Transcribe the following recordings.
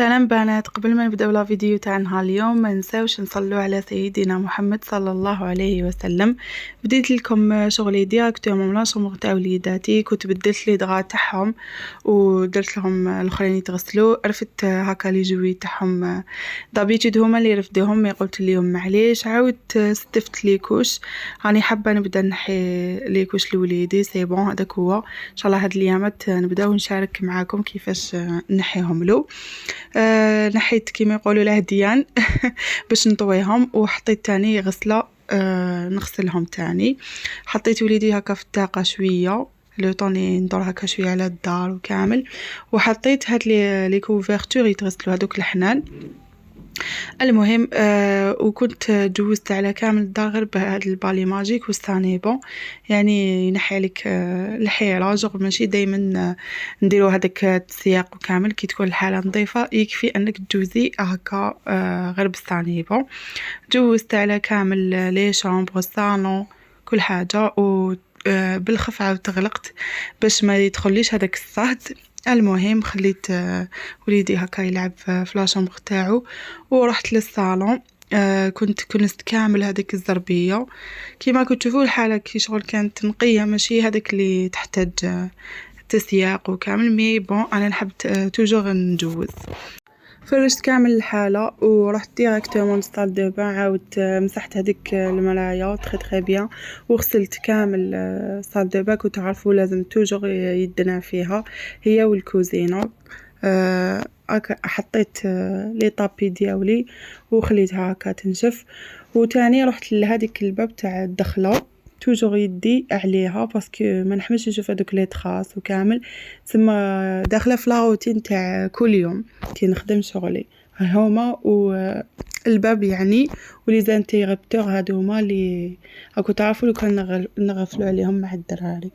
سلام بنات، قبل ما نبداو لا فيديو تاعنا اليوم ما نساوش نصلوا على سيدنا محمد صلى الله عليه وسلم. بديت لكم شغلي ديراكتومون لا شومبر تاع وليداتي، كنت بدلت لي دغا تاعهم ودرت لهم الاخرين يتغسلوا، رفدت هكا لي جوي تاعهم دابيتود هما اللي رفدوهم، ما قلت اليوم معليش. عاودت ستفت لي كوش، راني حابه نبدا نحي لي كوش لوليدي سي بون. هذاك هو ان شاء الله هاد الايامات نبداو نشارك معاكم كيفاش نحيهم له. نحيت كيما يقولوا الهديان باش نطويهم، وحطيت تاني غسله نغسلهم تاني. حطيت وليدي هكا في الطاقه شويه لو طوني ندور هكا شويه على الدار وكامل، وحطيت هاد لي كوفرتور يتغسلوا هذوك الحنان. المهم وكنت جوزت على كامل الدار غير بهذا البالي ماجيك وستاني بون، يعني ينحي لك الحيره جوغ ماشي دائما نديرو هذاك السياق وكامل. كي تكون الحاله نظيفه يكفي انك تجوزي هكا غير بستاني بون. جوزت على كامل لي شامبر الصالون كل حاجه، و بالخف عاود تغلقت باش ما يدخليش هذاك الصهد. المهم خليت وليدي هكا يلعب في لاشامبر تاعو ورحت للصالون. كنت كنست كامل هذيك الزربيه كيما كنت تشوفوا الحاله كي شغل كانت نقيه، ماشي هذيك اللي تحتاج تسياق وكامل. مي بون انا نحب توجور نجوز. فرشت كامل الحالة ورحت ديراكتومون للصال دو بان، عاودت مسحت هذيك المرايا تري بيان وغسلت كامل الصال دو بان. كنت تعرفوا لازم توجور يدنا فيها هي والكوزينة. حطيت لي طابي دياولي وخليتها هكا تنشف، وتاني رحت لهذيك الباب تاع الدخله توجور يدي عليها باسكو ما نحملش نشوف هذوك لي تراس وكامل. ثم داخله في لا روتين تاع كل يوم كي نخدم شغلي هما والباب يعني ولي زانتيغبتور هادو هما اللي راكو تعرفوا لو كان نغفلوا عليهم مع الدراري.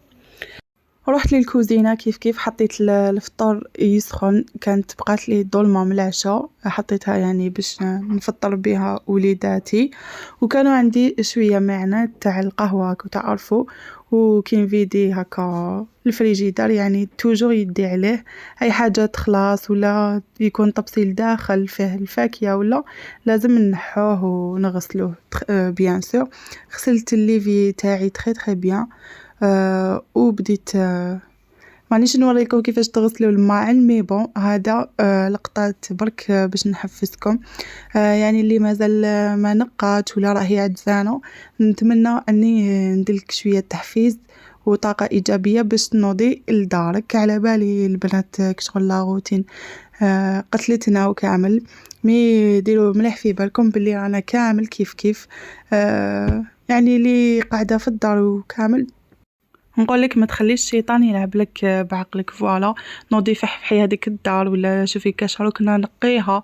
رحت للكوزينه كيف حطيت الفطور يسخن، كانت بقات لي ظلمه من العشاء حطيتها يعني باش نفطر بها وليداتي. وكانوا عندي شويه معنا تاع القهوه كنت تعرفوا، وكاين فيدي هكا الفريجيدار يعني توجور يدي عليه اي حاجه تخلص ولا يكون طبسيل داخل فيه الفاكهه ولا لازم نحوه ونغسلوه بيان سور. غسلت الليفي تاعي تري بيان. وبديت مانيش نوريكم كيفاش تغسلوا الماعن، مي بون هذا لقطات برك باش نحفزكم. يعني اللي مازال ما نقات ولا راهي عجزانه، نتمنى اني نديرلك شويه تحفيز وطاقه ايجابيه باش تنوضي لدارك. على بالي البنات كشغل لا روتين قتلتنا وكامل، مي ديروا مليح في بالكم باللي رانا كامل كيف يعني اللي قاعده في الدار وكامل نقول لك ما تخليش الشيطان يلعب لك بعقلك. فوالا نوضي فحفحي هذيك الدار ولا شوفي كاشرو كنا نقيها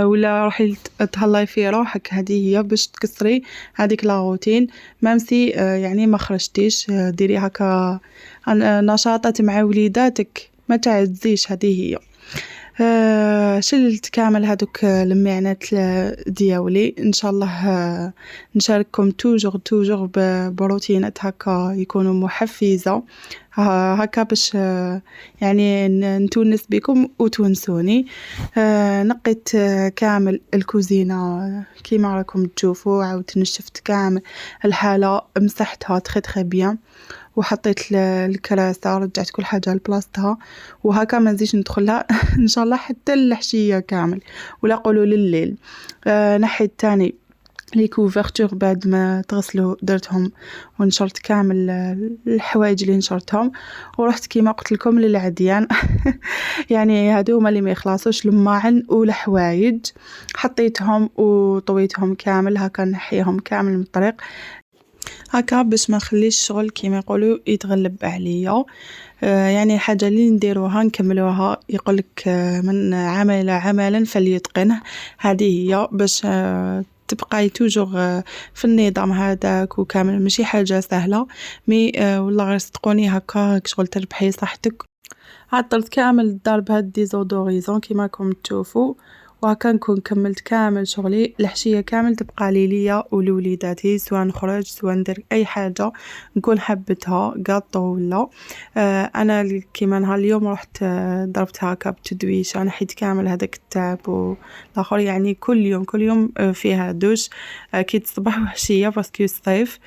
ولا روحي تهلاي في روحك. هذه هي باش تكسري هذيك لا روتين مامسي يعني ما خرجتيش ديري هكا نشاطات مع وليداتك ما تعزيش. هذه هي. شلت كامل هذوك المعنات دياولي. ان شاء الله نشارككم توجور بروتينات هكا يكونوا محفزه هكا باش يعني نتونس بكم وتونسوني. نقيت كامل الكوزينه كيما راكم تشوفوا، عاودت نشفت كامل الحاله، مسحتها تري بيان وحطيت الكراسة، رجعت كل حاجة لبلاصتها وهكا ما نزيدش ندخلها ان شاء الله حتى الحشية كامل ولا قولوا لليل. نحيت تاني لي كوفرتور بعد ما تغسلوا درتهم ونشرت كامل الحوايج اللي نشرتهم، ورحت كيما قلت لكم للعديان يعني هادو هما اللي ما يخلصوش الماعن والحوايج، حطيتهم وطويتهم كامل هكا نحيهم كامل من الطريق هكا باش ما نخليش الشغل كيما يقولوا يتغلب عليا. يعني الحاجه اللي نديروها نكملوها، يقولك من عمل عملا فليتقنه. هذه هي باش تبقاي توجور في النظام هذاك وكامل. ماشي حاجه سهله مي والله غير صدقوني هكا شغل تربحي صحتك. عطرت كامل الدار بهاد ديزودوريزون كيما راكم تشوفوا، وهكا نكون كملت كامل شغلي. العشية كامل تبقى لي ليا ولوليداتي، سواء نخرج سواء ندير أي حاجة نكون حبتها قاطو ولا. أنا كيما نهار اليوم رحت ضربت هاكا بتدويشة، نحيت كامل هذاك التعب والآخر. يعني كل يوم فيها دوش أكيد صباح وعشية باسكو الصيف.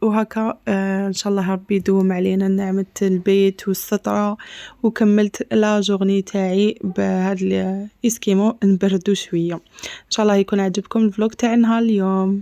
وهكا إن شاء الله ربي يدوم علينا نعمة البيت والسترة. وكملت لا جورني تاعي بهاد الإسكيمو نبردو شوية. إن شاء الله يكون عجبكم الفلوق تاع نهار اليوم.